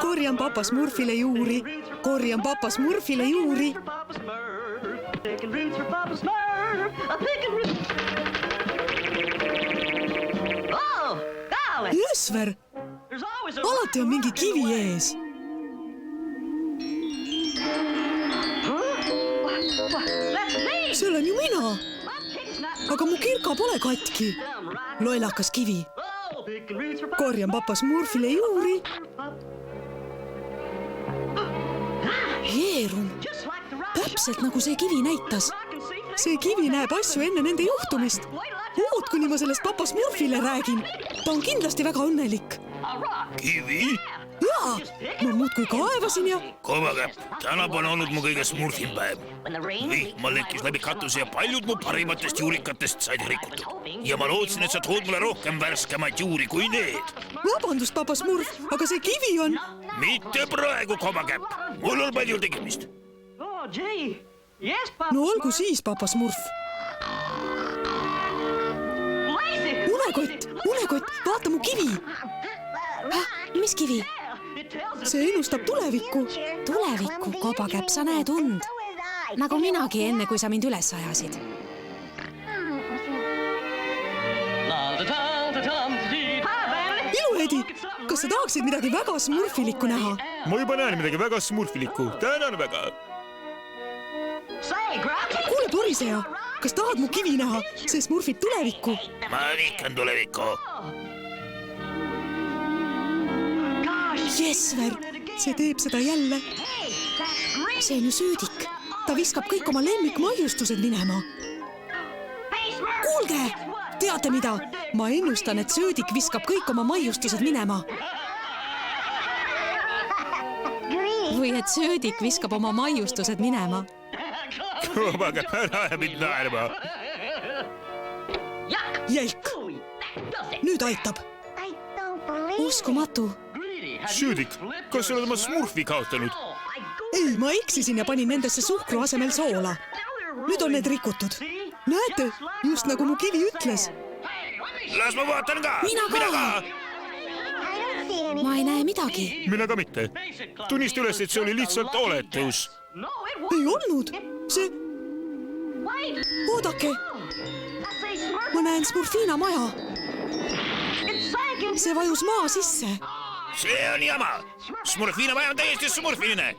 korjan papa Smurfile juuri, korjan papa Smurfile juuri. Jösver, alati on mingi kivi ees. See olen ju mina, aga mu kirka pole katki. Lollakas kivi. Korjan papa Smurfile juuri. Jeerum, täpselt nagu see kivi näitas. See kivi näeb asju enne nende juhtumist. Oot, kuni ma sellest papa Smurfile räägin. Ta on kindlasti väga õnnelik. Kivi? Jaa, ma muudkui kaevasin ja... Kovakäpp, täna pole olnud mu kõige smurfin päev. Vihma lekkis läbi katuse ja paljud mu parimatest juurikatest said rikutud. Ja ma lootsin, et sa tood mulle rohkem värskemaid juuri kui need. Vabandust, papa Smurf, aga see kivi on... Mitte praegu, Kovakäpp. Mul on palju tegemist. No olgu siis, papa Smurf. Unekott, vaata mu kivi. Mis kivi? See ennustab tulevikku. Tulevikku, Kovakäpp, sa näed und. Nagu minagi enne, kui sa mind üles ajasid. Iluedi, kas sa tahaksid midagi väga smurfilikku näha? Ma juba näen midagi väga smurfilikku. Tänan väga. Kuule, poriseja, kas tahad mu kivi näha? See smurfib tulevikku. Ma vihkan tulevikku. Jesver, see teeb seda jälle. See on ju Söödik. Ta viskab kõik oma lemmikmaiustused minema. Kuulge, teate mida? Ma ennustan, et Söödik viskab kõik oma maiustused minema. Või et Söödik viskab oma maiustused minema. Kovakäpp, ära aja mind naerma. Jälk. Nüüd aitab. Uskumatu. Söödik, kas sa oled oma smurfi kaotanud? Ei, ma eksisin ja panin nendesse suhkru asemel soola. Nüüd on need rikutud. Näete, just nagu mu kivi ütles. Las ma vaatan ka! Mina ka! Ma ei näe midagi. Mina ka mitte. Tunnista üles, et see oli lihtsalt oletus. Ei olnud. See... Oodake. Ma näen Smurfina maja. See vajus maa sisse. See on jama. Smurfina maja on täiesti smurfiline.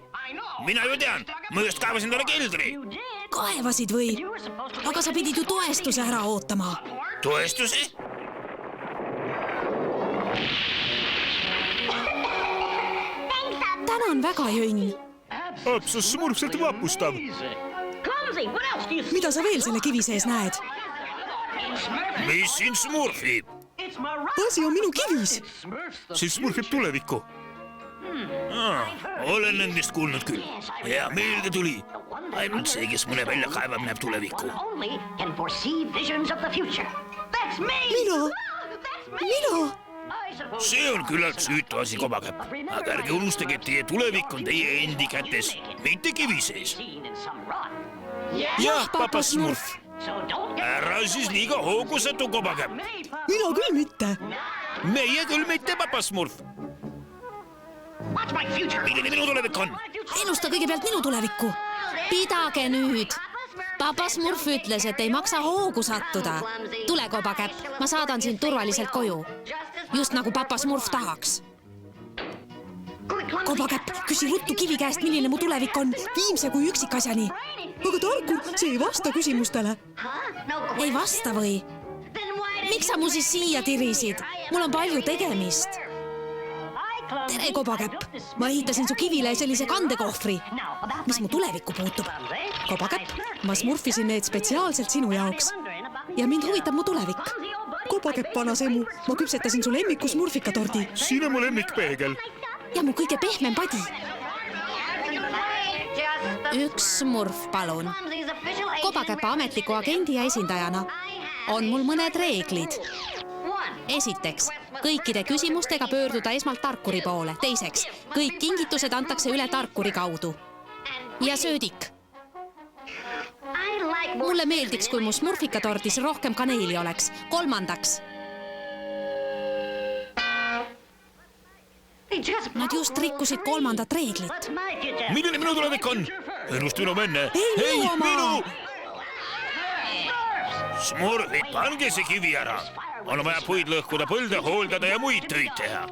Mina ju tean. Ma just kaevasin talle keldri. Kaevasid või? Aga sa pidid ju toestuse ära ootama. Toestusi? Tänan väga, Jõnn. Apsus smurfselt vapustav. Mida sa veel selle kivi sees näed? Mis siin smurfib? Asi on minu kivis. See smurfib tulevikku. Olen nendest kuulnud küll. Ja meelde tuli. Ainult see, kes mõne välja kaevab, näeb tulevikku. Mina? See on küllalt süütu asi, Kovakäpp. Aga ärge unustage, et teie tulevik on teie endi kätes, mitte kivi sees. Jah, papa Smurf. Ära siis liiga hoogusatu, Kovakäpp. Mina küll mitte. Meie küll mitte, papa Smurf. Milline minu tulevik on? Ennusta kõigepealt minu tulevikku. Pidage nüüd. Papa Smurf ütles, et ei maksa hoogu sattuda. Tule, Kovakäpp, ma saadan sind turvaliselt koju. Just nagu papa Smurf tahaks. Kovakäpp, küsi ruttu kivi käest, milline mu tulevik on. Viimse kui üksikasjani. Aga Tarkur, see ei vasta küsimustele. Ei vasta või? Miks sa mu siis siia tirisid? Mul on palju tegemist. Tere, Kovakäpp. Ma ehitasin su kivile sellise kandekohvri. Mis mu tulevikku puutub? Kovakäpp, ma smurfisin need spetsiaalselt sinu jaoks. Ja mind huvitab mu tulevik. Kovakäpp, vanas emu, ma küpsetasin su lemmiku smurfikatordi. Siin on mu lemmikpeegel. Ja mu kõige pehmem padi. Üks smurf, palun. Kovakäpa ametliku agendi ja esindajana on mul mõned reeglid. Esiteks, kõikide küsimustega pöörduda esmalt Tarkuri poole. Teiseks, kõik kingitused antakse üle Tarkuri kaudu. Ja Söödik. Mulle meeldiks, kui mu smurfikatordis rohkem kaneeli oleks. Kolmandaks. Nad just rikkusid 3. reeglit. Milline minu tulevik on? Elust minu menne. Ei, minu oma. Smurfid, pange see kivi ära. On vaja puid lõhkuda, põlde hooldada ja muid töid teha.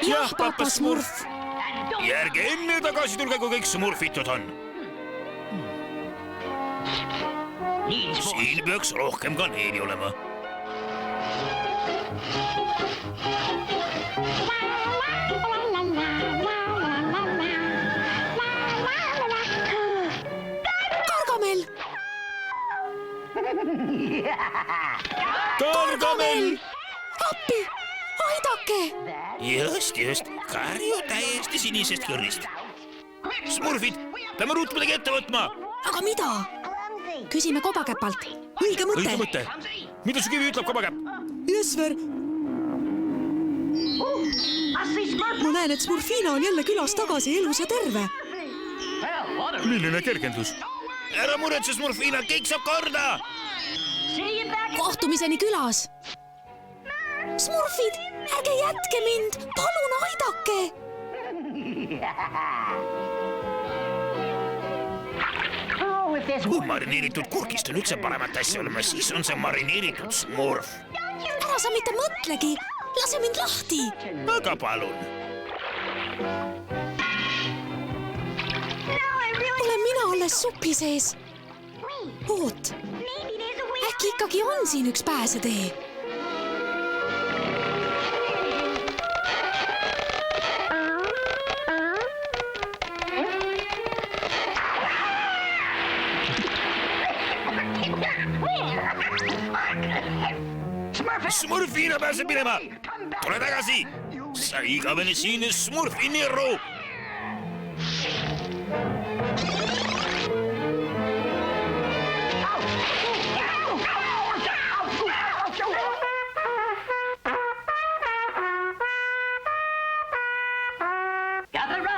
Jah, papa Smurf. Ja ärge enne tagasi tulge, kui kõik smurfitud on. Siin peaks rohkem kaneeli olema. Gargamel! Gargamel! Appi! Aidake! Just. Karju täiesti sinisest kõrrist. Smurfid, peame ruut midagi ette võtma. Aga mida? Küsime Kobakäpalt. Õige Õige mõte. mõte. Mida su kivi ütleb, Kobakäpp? Jesper! Ma näen, et Smurfina on jälle külas tagasi elus ja terve. Milline kergendus? Ära muretse, Smurfina, kõik saab korda. Kohtumiseni külas. Smurfid, ärge jätke mind! Palun aidake! Kui marineeritud kurgist on üldse paremat asja olema, siis on see marineeritud smurf. Ära sa mitte mõtlegi! Lase mind lahti! Aga palun. Olen mina alles supi sees. Oot, äkki ikkagi on siin üks pääsetee? Smurfina pääseb minema. Tule tagasi. Sa igavene siin Smurfi Nero.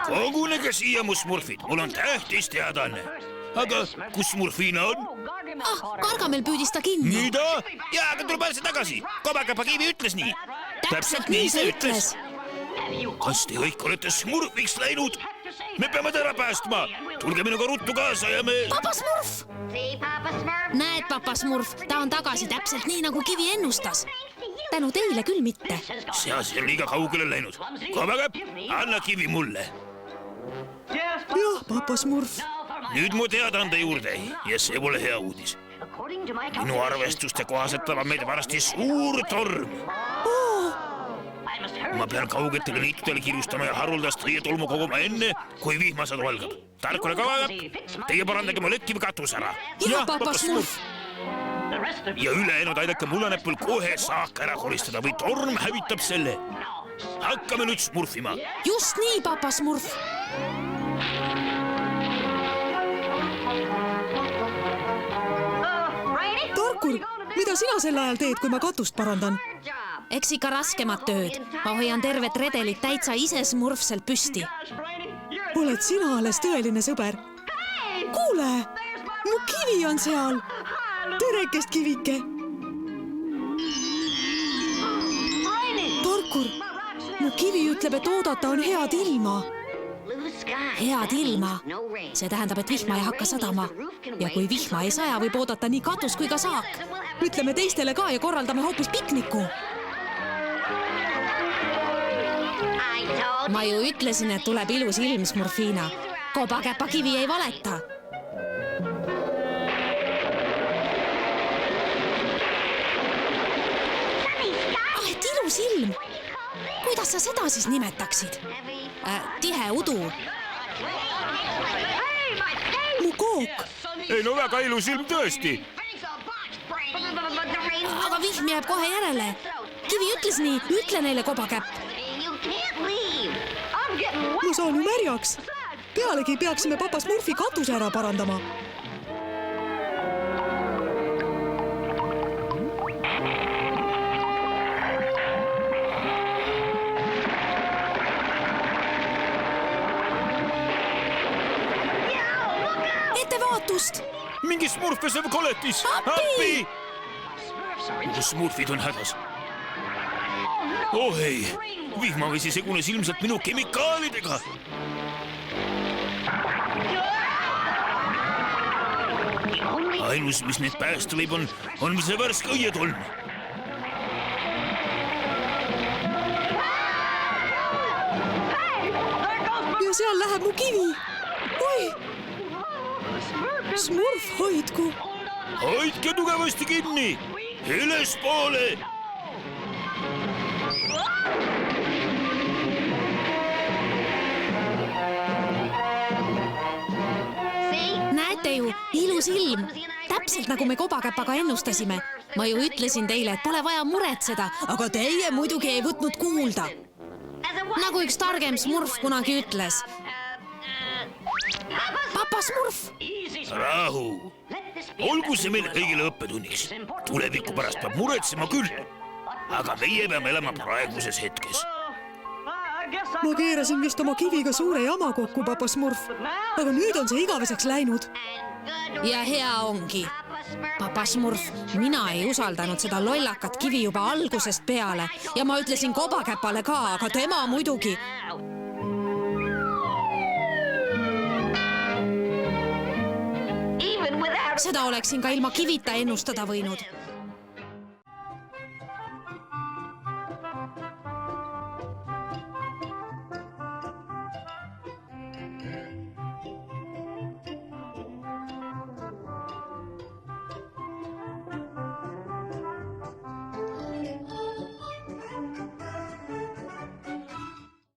Kogunege siia, mu smurfid. Mul on tähtis teadaanne. Aga kus Smurfina on? Gargamel püüdis ta kinni. Mida? Jaa, aga tuleb pääse tagasi. Kobakäpa kivi ütles nii. Täpselt nii see ütles. Kas te kõik olete smurfiks läinud? Me peame ta ära päästma. Tulge minuga ruttu kaasa ja me... Papa Smurf! Näed, papa Smurf, ta on tagasi täpselt nii, nagu kivi ennustas. Tänu teile küll mitte. See asi on liiga kaugele läinud. Kobakäpp, anna kivi mulle. Jah, papa Smurf. Nüüd mu teadaande juurde ja see pole hea uudis. Minu arvestuste kohaselt tabab meid varasti suur torm. Ma pean kaugetele niitudele kirustama ja haruldast õietolmu koguma enne, kui vihmasadu algab. Tark ole Kobakäpp, teie parandage mu lekkiv katus ära. Jah, papa Smurf. Ja ülejäänud aidake mullanäppul kohe saak ära koristada või torm hävitab selle. Hakkame nüüd smurfima. Just nii, papa Smurf. Tarkur, mida sina sel ajal teed, kui ma katust parandan? Eks ikka raskemat tööd. Ma hoian tervet redelit täitsa ise smurfselt püsti. Oled sina alles tõeline sõber? Kuule, mu kivi on seal. Terekest, kivike. Tarkur, mu kivi ütleb, et oodata on head ilma. Head ilma. See tähendab, et vihma ei hakka sadama. Ja kui vihma ei saja, võib oodata nii katus kui ka saak. Ütleme teistele ka ja korraldame hoopis pikniku. Ma ju ütlesin, et tuleb ilus ilm, Smurfina. Kobakäpa kivi ei valeta. Et ilus ilm. Kuidas sa seda siis nimetaksid? Tihe udu. Mu kook. Ei no väga ilus ilm tõesti. Aga vihm jääb kohe järele. Kivi ütles nii, ütle neile, Kobakäpp. Ma saan ju märjaks. Pealegi peaksime papa Smurfi katuse ära parandama. Ettevaatust! Mingi smurf peseb koletis. Appi! Smurfid on hädas. oh ei, vihmavesi segunes ilmselt minu kemikaalidega. Ainus, mis neid päästa võib, on see värske õietolm. ja seal läheb mu kivi. oi! Smurf, hoidku! Hoidke tugevasti kinni! Ülespoole! näete ju, ilus ilm. Täpselt nagu me Kobakäpaga ennustasime. Ma ju ütlesin teile, et pole vaja muretseda. aga teie muidugi ei võtnud kuulda. Nagu üks targem Smurf kunagi ütles. Papa Smurf! Rahu! Olgu see meile kõigile õppetunniks. Tuleviku pärast peab muretsema küll. Aga meie peame elama praeguses hetkes. ma keerasin vist oma kiviga suure jama kokku, papa Smurf. aga nüüd on see igaveseks läinud. Ja hea ongi. Papa Smurf, mina ei usaldanud seda lollakat kivi juba algusest peale ja ma ütlesin Kobakäpale ka, aga tema muidugi. Seda oleksin ka ilma kivita ennustada võinud.